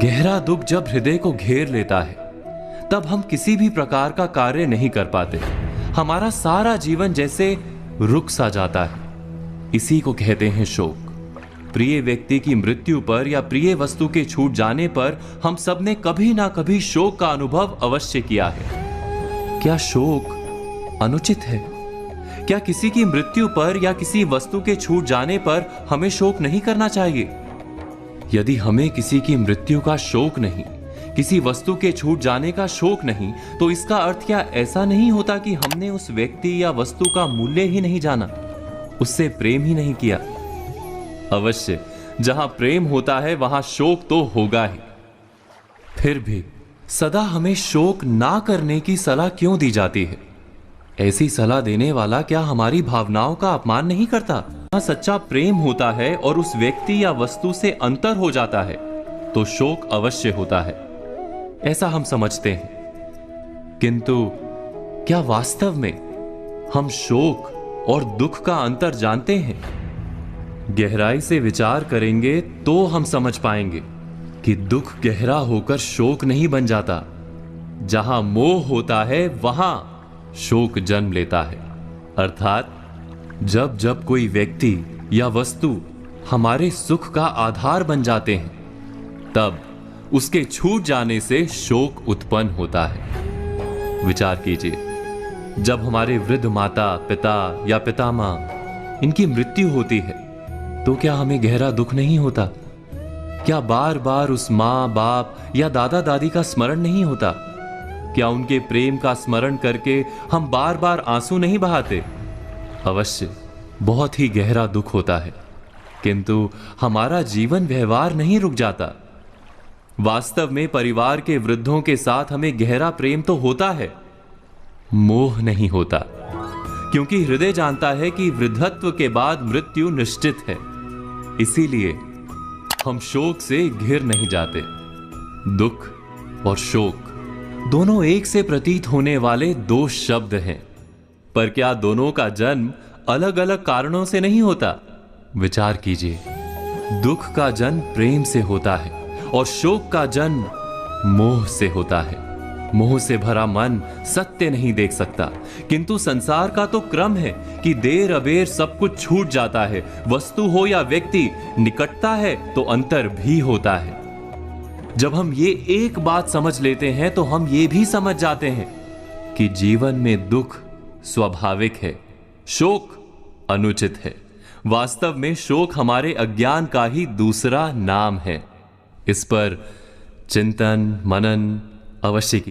गहरा दुख जब हृदय को घेर लेता है तब हम किसी भी प्रकार का कार्य नहीं कर पाते। हमारा सारा जीवन जैसे रुक सा जाता है। इसी को कहते हैं शोक। प्रिय व्यक्ति की मृत्यु पर या प्रिय वस्तु के छूट जाने पर हम सब ने कभी ना कभी शोक का अनुभव अवश्य किया है। क्या शोक अनुचित है? क्या किसी की मृत्यु पर या किसी वस्तु के छूट जाने पर हमें शोक नहीं करना चाहिए? यदि हमें किसी की मृत्यु का शोक नहीं, किसी वस्तु के छूट जाने का शोक नहीं, तो इसका अर्थ क्या ऐसा नहीं होता कि हमने उस व्यक्ति या वस्तु का मूल्य ही नहीं जाना, उससे प्रेम ही नहीं किया? अवश्य जहां प्रेम होता है वहां शोक तो होगा ही। फिर भी सदा हमें शोक ना करने की सलाह क्यों दी जाती है? ऐसी सलाह देने वाला क्या हमारी भावनाओं का अपमान नहीं करता? सच्चा प्रेम होता है और उस व्यक्ति या वस्तु से अंतर हो जाता है तो शोक अवश्य होता है, ऐसा हम समझते हैं। किंतु क्या वास्तव में हम शोक और दुख का अंतर जानते हैं? गहराई से विचार करेंगे तो हम समझ पाएंगे कि दुख गहरा होकर शोक नहीं बन जाता। जहां मोह होता है वहां शोक जन्म लेता है। अर्थात जब जब कोई व्यक्ति या वस्तु हमारे सुख का आधार बन जाते हैं तब उसके छूट जाने से शोक उत्पन्न होता है। विचार कीजिए, जब हमारे वृद्ध माता पिता या पितामह इनकी मृत्यु होती है तो क्या हमें गहरा दुख नहीं होता? क्या बार बार उस माँ बाप या दादा दादी का स्मरण नहीं होता? क्या उनके प्रेम का स्मरण करके हम बार बार आंसू नहीं बहाते? अवश्य बहुत ही गहरा दुख होता है, किंतु हमारा जीवन व्यवहार नहीं रुक जाता। वास्तव में परिवार के वृद्धों के साथ हमें गहरा प्रेम तो होता है, मोह नहीं होता, क्योंकि हृदय जानता है कि वृद्धत्व के बाद मृत्यु निश्चित है। इसीलिए हम शोक से घिर नहीं जाते। दुख और शोक दोनों एक से प्रतीत होने वाले दो शब्द हैं, पर क्या दोनों का जन्म अलग अलग कारणों से नहीं होता? विचार कीजिए, दुख का जन्म प्रेम से होता है और शोक का जन्म मोह से होता है। मोह से भरा मन सत्य नहीं देख सकता, किंतु संसार का तो क्रम है कि देर अबेर सब कुछ छूट जाता है। वस्तु हो या व्यक्ति, निकटता है तो अंतर भी होता है। जब हम ये एक बात समझ लेते हैं तो हम ये भी समझ जाते हैं कि जीवन में दुख स्वाभाविक है, शोक अनुचित है। वास्तव में शोक हमारे अज्ञान का ही दूसरा नाम है। इस पर चिंतन मनन अवश्य